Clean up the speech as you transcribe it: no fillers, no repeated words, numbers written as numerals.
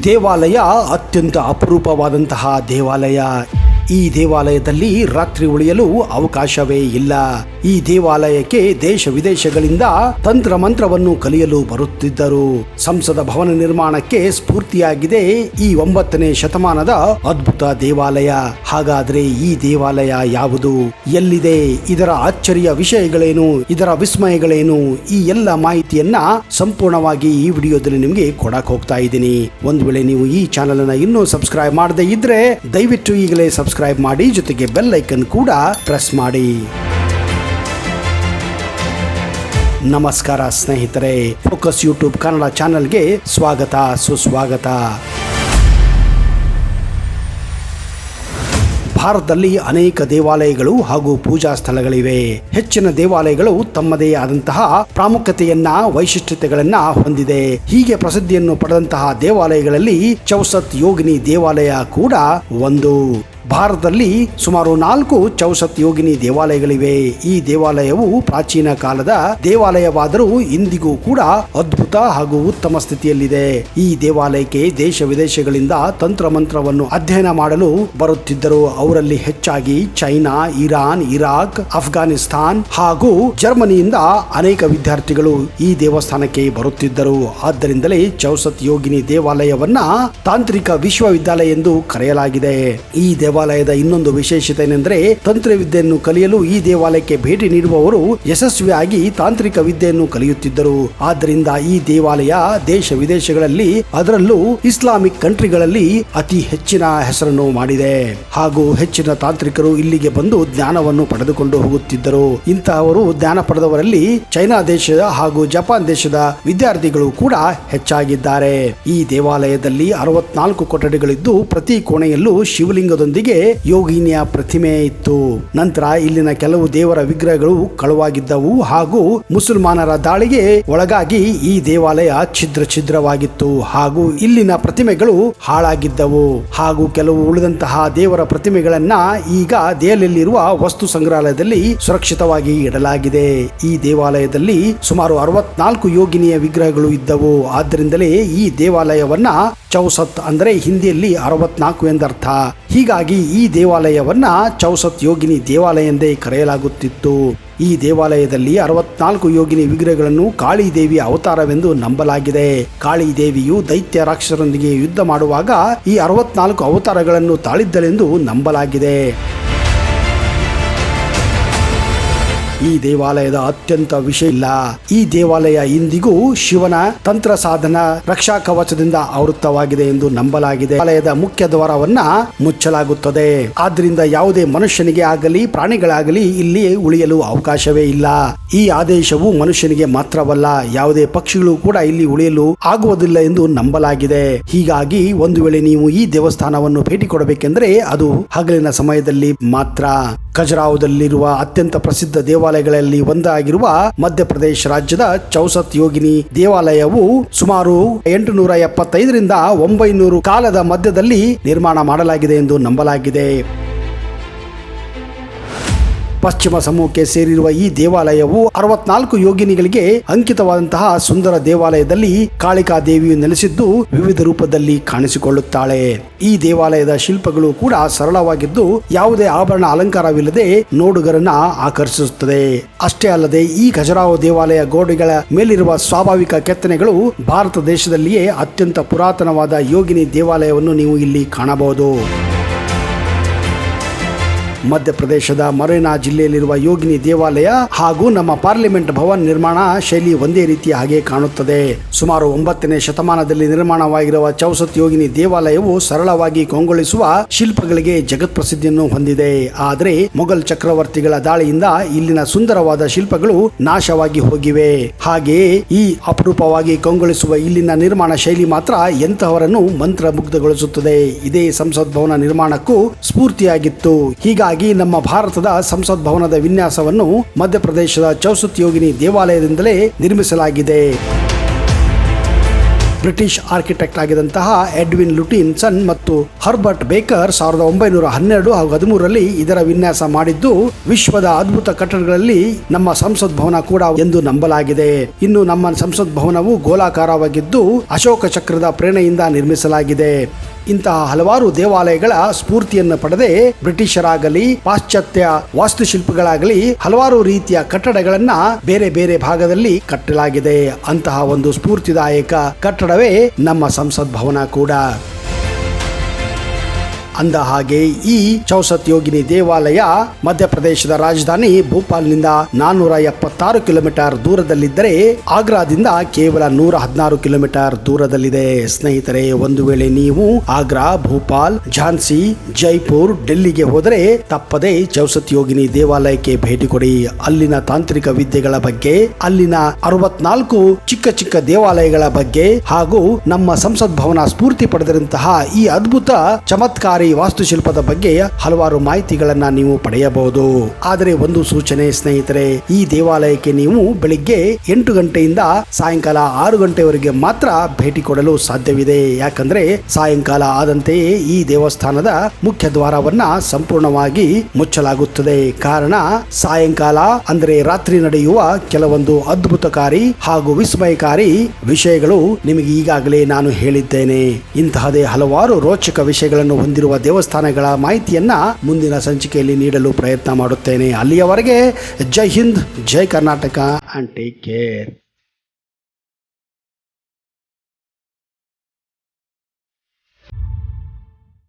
ದೇವಾಲಯ ಅತ್ಯಂತ ಅಪರೂಪವಾದಂತಹ ದೇವಾಲಯ. ಈ ದೇವಾಲಯದಲ್ಲಿ ರಾತ್ರಿ ಉಳಿಯಲು ಅವಕಾಶವೇ ಇಲ್ಲ. ಈ ದೇವಾಲಯಕ್ಕೆ ದೇಶ ವಿದೇಶಗಳಿಂದ ತಂತ್ರ ಮಂತ್ರವನ್ನು ಕಲಿಯಲು ಬರುತ್ತಿದ್ದರು. ಸಂಸದ ಭವನ ನಿರ್ಮಾಣಕ್ಕೆ ಸ್ಫೂರ್ತಿಯಾಗಿದೆ ಈ 9ನೇ ಶತಮಾನದ ಅದ್ಭುತ ದೇವಾಲಯ. ಹಾಗಾದ್ರೆ ಈ ದೇವಾಲಯ ಯಾವುದು, ಎಲ್ಲಿದೆ, ಇದರ ಆಶ್ಚರ್ಯ ವಿಷಯಗಳೇನು, ಇದರ ವಿಸ್ಮಯಗಳೇನು, ಈ ಎಲ್ಲ ಮಾಹಿತಿಯನ್ನ ಸಂಪೂರ್ಣವಾಗಿ ಈ ವಿಡಿಯೋದಲ್ಲಿ ನಿಮಗೆ ಕೊಡಕ್ ಹೋಗ್ತಾ ಇದ್ದೀನಿ. ಒಂದು ವೇಳೆ ನೀವು ಈ ಚಾನೆಲ್ ಅನ್ನ ಇನ್ನೂ ಸಬ್ಸ್ಕ್ರೈಬ್ ಮಾಡದೇ ಇದ್ರೆ ದಯವಿಟ್ಟು ಈಗಲೇ ಸಬ್ಸ್ಕ್ರೈಬ್ ಮಾಡಿ, ಜೊತೆಗೆ ಬೆಲ್ ಐಕನ್ ಕೂಡ ಪ್ರೆಸ್ ಮಾಡಿ. ನಮಸ್ಕಾರ ಸ್ನೇಹಿತರೆ, ಫೋಕಸ್ ಯೂಟ್ಯೂಬ್ ಕನ್ನಡ ಚಾನೆಲ್ಗೆ ಸ್ವಾಗತ ಸುಸ್ವಾಗತ. ಭಾರತದಲ್ಲಿ ಅನೇಕ ದೇವಾಲಯಗಳು ಹಾಗೂ ಪೂಜಾ ಸ್ಥಳಗಳಿವೆ. ಹೆಚ್ಚಿನ ದೇವಾಲಯಗಳು ತಮ್ಮದೇ ಆದಂತಹ ಪ್ರಾಮುಖ್ಯತೆಯನ್ನ, ವೈಶಿಷ್ಟ್ಯತೆಗಳನ್ನ ಹೊಂದಿದೆ. ಹೀಗೆ ಪ್ರಸಿದ್ಧಿಯನ್ನು ಪಡೆದಂತಹ ದೇವಾಲಯಗಳಲ್ಲಿ ಚೌಸತ್ ಯೋಗಿನಿ ದೇವಾಲಯ ಕೂಡ ಒಂದು. ಭಾರತದಲ್ಲಿ ಸುಮಾರು 4 ಚೌಸತ್ ಯೋಗಿನಿ ದೇವಾಲಯಗಳಿವೆ. ಈ ದೇವಾಲಯವು ಪ್ರಾಚೀನ ಕಾಲದ ದೇವಾಲಯವಾದರೂ ಇಂದಿಗೂ ಕೂಡ ಅದ್ಭುತ ಹಾಗೂ ಉತ್ತಮ ಸ್ಥಿತಿಯಲ್ಲಿದೆ. ಈ ದೇವಾಲಯಕ್ಕೆ ದೇಶ ವಿದೇಶಗಳಿಂದ ತಂತ್ರ ಮಂತ್ರವನ್ನು ಅಧ್ಯಯನ ಮಾಡಲು ಬರುತ್ತಿದ್ದರು. ಅವರಲ್ಲಿ ಹೆಚ್ಚಾಗಿ ಚೈನಾ, ಇರಾನ್, ಇರಾಕ್, ಅಫ್ಘಾನಿಸ್ತಾನ್ ಹಾಗೂ ಜರ್ಮನಿಯಿಂದ ಅನೇಕ ವಿದ್ಯಾರ್ಥಿಗಳು ಈ ದೇವಸ್ಥಾನಕ್ಕೆ ಬರುತ್ತಿದ್ದರು. ಆದ್ದರಿಂದಲೇ ಚೌಸತ್ ಯೋಗಿನಿ ದೇವಾಲಯವನ್ನ ತಾಂತ್ರಿಕ ವಿಶ್ವವಿದ್ಯಾಲಯ ಎಂದು ಕರೆಯಲಾಗಿದೆ. ಈ ದೇವಾಲಯದ ಇನ್ನೊಂದು ವಿಶೇಷತೆ ಏನೆಂದರೆ, ತಂತ್ರವಿದ್ಯೆಯನ್ನು ಕಲಿಯಲು ಈ ದೇವಾಲಯಕ್ಕೆ ಭೇಟಿ ನೀಡುವವರು ಯಶಸ್ವಿಯಾಗಿ ತಾಂತ್ರಿಕ ವಿದ್ಯೆಯನ್ನು ಕಲಿಯುತ್ತಿದ್ದರು. ಆದ್ದರಿಂದ ಈ ದೇವಾಲಯ ದೇಶ ವಿದೇಶಗಳಲ್ಲಿ, ಅದರಲ್ಲೂ ಇಸ್ಲಾಮಿಕ್ ಕಂಟ್ರಿಗಳಲ್ಲಿ ಅತಿ ಹೆಚ್ಚಿನ ಹೆಸರನ್ನು ಮಾಡಿದೆ. ಹಾಗೂ ಹೆಚ್ಚಿನ ತಾಂತ್ರಿಕರು ಇಲ್ಲಿಗೆ ಬಂದು ಜ್ಞಾನವನ್ನು ಪಡೆದುಕೊಂಡು ಹೋಗುತ್ತಿದ್ದರು. ಇಂತಹವರು ಜ್ಞಾನ ಪಡೆದವರಲ್ಲಿ ಚೈನಾ ದೇಶದ ಹಾಗೂ ಜಪಾನ್ ದೇಶದ ವಿದ್ಯಾರ್ಥಿಗಳು ಕೂಡ ಹೆಚ್ಚಾಗಿದ್ದಾರೆ. ಈ ದೇವಾಲಯದಲ್ಲಿ 64 ಕೊಠಡಿಗಳಿದ್ದು ಪ್ರತಿ ಕೋಣೆಯಲ್ಲೂ ಶಿವಲಿಂಗದೊಂದಿಗೆ ಯೋಗಿನಿಯ ಪ್ರತಿಮೆ ಇತ್ತು. ನಂತರ ಇಲ್ಲಿನ ಕೆಲವು ದೇವರ ವಿಗ್ರಹಗಳು ಕಳುವಾಗಿದ್ದವು ಹಾಗೂ ಮುಸಲ್ಮಾನರ ದಾಳಿಗೆ ಒಳಗಾಗಿ ಈ ದೇವಾಲಯ ಛಿದ್ರವಾಗಿತ್ತು ಹಾಗೂ ಇಲ್ಲಿನ ಪ್ರತಿಮೆಗಳು ಹಾಳಾಗಿದ್ದವು. ಹಾಗೂ ಕೆಲವು ಉಳಿದಂತಹ ದೇವರ ಪ್ರತಿಮೆಗಳನ್ನ ಈಗ ದೆಹಲಿಯಲ್ಲಿರುವ ವಸ್ತು ಸಂಗ್ರಹಾಲಯದಲ್ಲಿ ಸುರಕ್ಷಿತವಾಗಿ ಇಡಲಾಗಿದೆ. ಈ ದೇವಾಲಯದಲ್ಲಿ ಸುಮಾರು 64 ಯೋಗಿನಿಯ ವಿಗ್ರಹಗಳು ಇದ್ದವು. ಆದ್ದರಿಂದಲೇ ಈ ದೇವಾಲಯವನ್ನ ಚೌಸತ್ ಅಂದರೆ ಹಿಂದಿಯಲ್ಲಿ 64 ಎಂದರ್ಥ. ಹೀಗಾಗಿ ಈ ದೇವಾಲಯವನ್ನ ಚೌಸತ್ ಯೋಗಿನಿ ದೇವಾಲಯ ಎಂದೇ ಕರೆಯಲಾಗುತ್ತಿತ್ತು. ಈ ದೇವಾಲಯದಲ್ಲಿ 64 ಯೋಗಿನಿ ವಿಗ್ರಹಗಳನ್ನು ಕಾಳಿ ದೇವಿಯ ಅವತಾರವೆಂದು ನಂಬಲಾಗಿದೆ. ಕಾಳಿ ದೇವಿಯು ದೈತ್ಯ ರಾಕ್ಷಸರೊಂದಿಗೆ ಯುದ್ಧ ಮಾಡುವಾಗ ಈ 64 ಅವತಾರಗಳನ್ನು ತಾಳಿದ್ದಳೆಂದು ನಂಬಲಾಗಿದೆ. ಈ ದೇವಾಲಯದ ಅತ್ಯಂತ ವಿಷಯ ಇಲ್ಲ. ಈ ದೇವಾಲಯ ಇಂದಿಗೂ ಶಿವನ ತಂತ್ರ ಸಾಧನ ರಕ್ಷಾ ಕವಚದಿಂದ ಆವೃತವಾಗಿದೆ ಎಂದು ನಂಬಲಾಗಿದೆ. ದೇವಾಲಯದ ಮುಖ್ಯ ದ್ವಾರವನ್ನ ಮುಚ್ಚಲಾಗುತ್ತದೆ. ಆದ್ರಿಂದ ಯಾವುದೇ ಮನುಷ್ಯನಿಗೆ ಆಗಲಿ ಪ್ರಾಣಿಗಳಾಗಲಿ ಇಲ್ಲಿ ಉಳಿಯಲು ಅವಕಾಶವೇ ಇಲ್ಲ. ಈ ಆದೇಶವು ಮನುಷ್ಯನಿಗೆ ಮಾತ್ರವಲ್ಲ, ಯಾವುದೇ ಪಕ್ಷಿಗಳು ಕೂಡ ಇಲ್ಲಿ ಉಳಿಯಲು ಆಗುವುದಿಲ್ಲ ಎಂದು ನಂಬಲಾಗಿದೆ. ಹೀಗಾಗಿ ಒಂದು ವೇಳೆ ನೀವು ಈ ದೇವಸ್ಥಾನವನ್ನು ಭೇಟಿ ಕೊಡಬೇಕೆಂದ್ರೆ ಅದು ಹಗಲಿನ ಸಮಯದಲ್ಲಿ ಮಾತ್ರ. ಖಜುರಾಹೋದಲ್ಲಿರುವ ಅತ್ಯಂತ ಪ್ರಸಿದ್ಧ ದೇವಾಲಯಗಳಲ್ಲಿ ಒಂದಾಗಿರುವ ಮಧ್ಯಪ್ರದೇಶ ರಾಜ್ಯದ ಚೌಸತ್ ಯೋಗಿನಿ ದೇವಾಲಯವು ಸುಮಾರು 875ರಿಂದ 900 ಕಾಲದ ಮಧ್ಯದಲ್ಲಿ ನಿರ್ಮಾಣ ಮಾಡಲಾಗಿದೆ ಎಂದು ನಂಬಲಾಗಿದೆ. ಪಶ್ಚಿಮ ಸಮೂಹಕ್ಕೆ ಸೇರಿರುವ ಈ ದೇವಾಲಯವು 64 ಯೋಗಿನಿಗಳಿಗೆ ಅಂಕಿತವಾದಂತಹ ಸುಂದರ ದೇವಾಲಯದಲ್ಲಿ ಕಾಳಿಕಾ ದೇವಿಯು ನೆಲೆಸಿದ್ದು ವಿವಿಧ ರೂಪದಲ್ಲಿ ಕಾಣಿಸಿಕೊಳ್ಳುತ್ತಾಳೆ. ಈ ದೇವಾಲಯದ ಶಿಲ್ಪಗಳು ಕೂಡ ಸರಳವಾಗಿದ್ದು ಯಾವುದೇ ಆಭರಣ ಅಲಂಕಾರವಿಲ್ಲದೆ ನೋಡುಗರನ್ನ ಆಕರ್ಷಿಸುತ್ತದೆ. ಅಷ್ಟೇ ಅಲ್ಲದೆ ಈ ಖಜುರಾಹೋ ದೇವಾಲಯ ಗೋಡೆಗಳ ಮೇಲಿರುವ ಸ್ವಾಭಾವಿಕ ಕೆತ್ತನೆಗಳು ಭಾರತ ದೇಶದಲ್ಲಿಯೇ ಅತ್ಯಂತ ಪುರಾತನವಾದ ಯೋಗಿನಿ ದೇವಾಲಯವನ್ನು ನೀವು ಇಲ್ಲಿ ಕಾಣಬಹುದು. ಮಧ್ಯಪ್ರದೇಶದ ಮೊರೇನಾ ಜಿಲ್ಲೆಯಲ್ಲಿರುವ ಯೋಗಿನಿ ದೇವಾಲಯ ಹಾಗೂ ನಮ್ಮ ಪಾರ್ಲಿಮೆಂಟ್ ಭವನ್ ನಿರ್ಮಾಣ ಶೈಲಿ ಒಂದೇ ರೀತಿಯ ಹಾಗೆ ಕಾಣುತ್ತದೆ. ಸುಮಾರು 9ನೇ ಶತಮಾನದಲ್ಲಿ ನಿರ್ಮಾಣವಾಗಿರುವ ಚೌಸತ್ ಯೋಗಿನಿ ದೇವಾಲಯವು ಸರಳವಾಗಿ ಕಂಗೊಳಿಸುವ ಶಿಲ್ಪಗಳಿಗೆ ಜಗತ್ ಪ್ರಸಿದ್ಧಿಯನ್ನು ಹೊಂದಿದೆ. ಆದರೆ ಮೊಘಲ್ ಚಕ್ರವರ್ತಿಗಳ ದಾಳಿಯಿಂದ ಇಲ್ಲಿನ ಸುಂದರವಾದ ಶಿಲ್ಪಗಳು ನಾಶವಾಗಿ ಹೋಗಿವೆ. ಹಾಗೆಯೇ ಈ ಅಪರೂಪವಾಗಿ ಕಂಗೊಳಿಸುವ ಇಲ್ಲಿನ ನಿರ್ಮಾಣ ಶೈಲಿ ಮಾತ್ರ ಎಂತಹವರನ್ನು ಮಂತ್ರಮುಗ್ಧಗೊಳಿಸುತ್ತದೆ. ಇದೇ ಸಂಸತ್ ಭವನ ನಿರ್ಮಾಣಕ್ಕೂ ಸ್ಫೂರ್ತಿಯಾಗಿತ್ತು. ಹೀಗಾಗಿ ನಮ್ಮ ಭಾರತದ ಸಂಸತ್ ಭವನದ ವಿನ್ಯಾಸವನ್ನು ಮಧ್ಯಪ್ರದೇಶದ ಚೌಸತ್ ಯೋಗಿನಿ ದೇವಾಲಯದಿಂದಲೇ ನಿರ್ಮಿಸಲಾಗಿದೆ. ಬ್ರಿಟಿಷ್ ಆರ್ಕಿಟೆಕ್ಟ್ ಆಗಿದಂತಹ ಎಡ್ವಿನ್ ಲುಟಿನ್ಸನ್ ಮತ್ತು ಹರ್ಬರ್ಟ್ ಬೇಕರ್ 1912 ಹಾಗೂ 13ರಲ್ಲಿ ಇದರ ವಿನ್ಯಾಸ ಮಾಡಿದ್ದು ವಿಶ್ವದ ಅದ್ಭುತ ಕಟ್ಟಡಗಳಲ್ಲಿ ನಮ್ಮ ಸಂಸತ್ ಭವನ ಕೂಡ ಎಂದು ನಂಬಲಾಗಿದೆ. ಇನ್ನು ನಮ್ಮ ಸಂಸತ್ ಭವನವು ಗೋಲಾಕಾರವಾಗಿದ್ದು ಅಶೋಕ ಚಕ್ರದ ಪ್ರೇರಣೆಯಿಂದ ನಿರ್ಮಿಸಲಾಗಿದೆ. ಇಂತಹ ಹಲವಾರು ದೇವಾಲಯಗಳ ಸ್ಫೂರ್ತಿಯನ್ನು ಪಡೆದೇ ಬ್ರಿಟಿಷರಾಗಲಿ ಪಾಶ್ಚಾತ್ಯ ವಾಸ್ತುಶಿಲ್ಪಿಗಳಾಗಲಿ ಹಲವಾರು ರೀತಿಯ ಕಟ್ಟಡಗಳನ್ನ ಬೇರೆ ಬೇರೆ ಭಾಗದಲ್ಲಿ ಕಟ್ಟಲಾಗಿದೆ. ಅಂತಹ ಒಂದು ಸ್ಫೂರ್ತಿದಾಯಕ ಕಟ್ಟಡವೇ ನಮ್ಮ ಸಂಸತ್ ಭವನ ಕೂಡ. ಅಂದ ಹಾಗೆ ಈ ಚೌಸತ್ ಯೋಗಿನಿ ದೇವಾಲಯ ಮಧ್ಯಪ್ರದೇಶದ ರಾಜಧಾನಿ ಭೋಪಾಲ್ನಿಂದ 476 ಕಿಲೋಮೀಟರ್ ದೂರದಲ್ಲಿದ್ದರೆ ಆಗ್ರಾದಿಂದ ಕೇವಲ 116 ಕಿಲೋಮೀಟರ್ ದೂರದಲ್ಲಿದೆ. ಸ್ನೇಹಿತರೆ, ಒಂದು ವೇಳೆ ನೀವು ಆಗ್ರಾ, ಭೋಪಾಲ್, ಝಾನ್ಸಿ, ಜೈಪುರ್, ಡೆಲ್ಲಿಗೆ ಹೋದರೆ ತಪ್ಪದೆ ಚೌಸತ್ ಯೋಗಿನಿ ದೇವಾಲಯಕ್ಕೆ ಭೇಟಿ ಕೊಡಿ. ಅಲ್ಲಿನ ತಾಂತ್ರಿಕ ವಿದ್ಯೆಗಳ ಬಗ್ಗೆ, ಅಲ್ಲಿನ 64 ಚಿಕ್ಕ ಚಿಕ್ಕ ದೇವಾಲಯಗಳ ಬಗ್ಗೆ ಹಾಗೂ ನಮ್ಮ ಸಂಸತ್ ಭವನ ಸ್ಫೂರ್ತಿ ಪಡೆದಿರುವಂತಹ ಈ ಅದ್ಭುತ ಚಮತ್ಕಾರಿ ವಾಸ್ತುಶಿಲ್ಪದ ಬಗ್ಗೆ ಹಲವಾರು ಮಾಹಿತಿಗಳನ್ನ ನೀವು ಪಡೆಯಬಹುದು. ಆದರೆ ಒಂದು ಸೂಚನೆ ಸ್ನೇಹಿತರೆ, ಈ ದೇವಾಲಯಕ್ಕೆ ನೀವು ಬೆಳಿಗ್ಗೆ 8 ಗಂಟೆಯಿಂದ ಸಾಯಂಕಾಲ 6 ಗಂಟೆವರೆಗೆ ಮಾತ್ರ ಭೇಟಿ ಕೊಡಲು ಸಾಧ್ಯವಿದೆ. ಯಾಕಂದ್ರೆ ಸಾಯಂಕಾಲ ಆದಂತೆಯೇ ಈ ದೇವಸ್ಥಾನದ ಮುಖ್ಯ ದ್ವಾರವನ್ನ ಸಂಪೂರ್ಣವಾಗಿ ಮುಚ್ಚಲಾಗುತ್ತದೆ. ಕಾರಣ ಸಾಯಂಕಾಲ ಅಂದ್ರೆ ರಾತ್ರಿ ನಡೆಯುವ ಕೆಲವೊಂದು ಅದ್ಭುತಕಾರಿ ಹಾಗೂ ವಿಸ್ಮಯಕಾರಿ ವಿಷಯಗಳು ನಿಮಗೆ ಈಗಾಗಲೇ ನಾನು ಹೇಳಿದ್ದೇನೆ. ಇಂತಹದೇ ಹಲವಾರು ರೋಚಕ ವಿಷಯಗಳನ್ನು ಹೊಂದಿರುವ ದೇವಸ್ಥಾನಗಳ ಮಾಹಿತಿಯನ್ನ ಮುಂದಿನ ಸಂಚಿಕೆಯಲ್ಲಿ ನೀಡಲು ಪ್ರಯತ್ನ ಮಾಡುತ್ತೇನೆ. ಅಲ್ಲಿಯವರೆಗೆ ಜೈ ಹಿಂದ್, ಜೈ ಕರ್ನಾಟಕ ಅಂಡ್ ಟೇಕ್ ಕೇರ್.